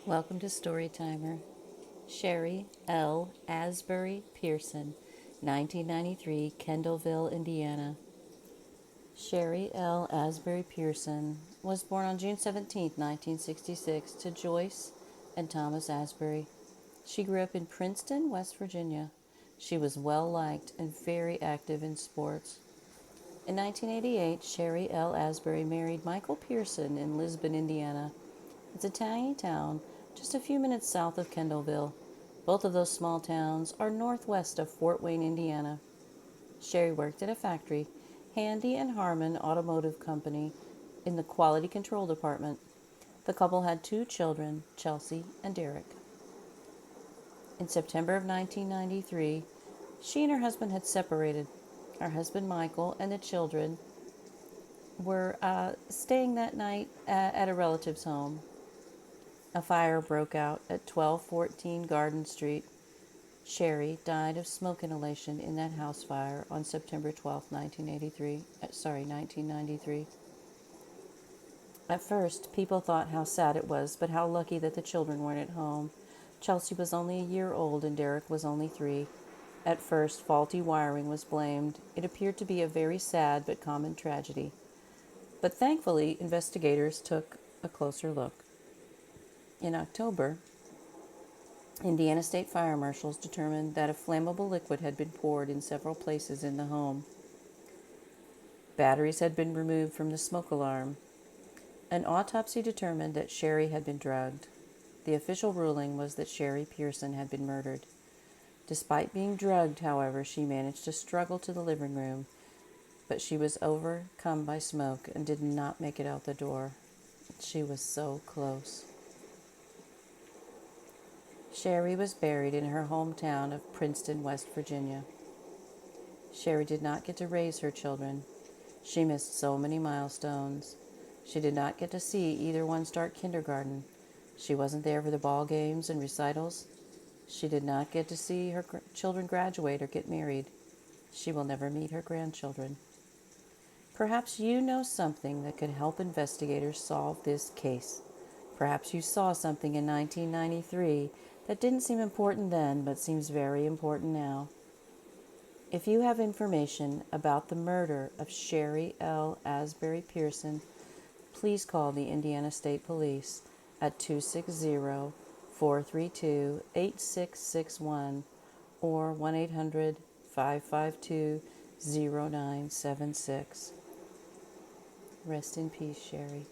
Welcome to Storytimer. Sherri L. Asbury Pearson, 1993, Kendallville, Indiana. Sherri L. Asbury Pearson was born on June 17, 1966, to Joyce and Thomas Asbury. She grew up in Princeton, West Virginia. She was well liked and very active in sports. In 1988, Sherri L. Asbury married Michael Pearson in Lisbon, Indiana. It's a tiny town just a few minutes south of Kendallville. Both of those small towns are northwest of Fort Wayne, Indiana. Sherri worked at a factory, Handy and Harmon Automotive Company, in the quality control department. The couple had two children, Chelsea and Derek. In September of 1993, she and her husband had separated. Her husband, Michael, and the children were staying that night at a relative's home. A fire broke out at 1214 Garden Street. Sherri died of smoke inhalation in that house fire on September 12, 1993. At first, people thought how sad it was, but how lucky that the children weren't at home. Chelsea was only a year old and Derek was only 3. At first, faulty wiring was blamed. It appeared to be a very sad but common tragedy. But thankfully, investigators took a closer look. In October, Indiana State Fire Marshals determined that a flammable liquid had been poured in several places in the home. Batteries had been removed from the smoke alarm. An autopsy determined that Sherri had been drugged. The official ruling was that Sherri Pearson had been murdered. Despite being drugged, however, she managed to struggle to the living room, but she was overcome by smoke and did not make it out the door. She was so close. Sherri was buried in her hometown of Princeton, West Virginia. Sherri did not get to raise her children. She missed so many milestones. She did not get to see either one start kindergarten. She wasn't there for the ball games and recitals. She did not get to see her children graduate or get married. She will never meet her grandchildren. Perhaps you know something that could help investigators solve this case. Perhaps you saw something in 1993 that didn't seem important then but seems very important now. If you have information about the murder of Sherri L. Asbury Pearson, please call the Indiana State Police at 260-432-8661 or 1-800-552-0976. Rest in peace, Sherri.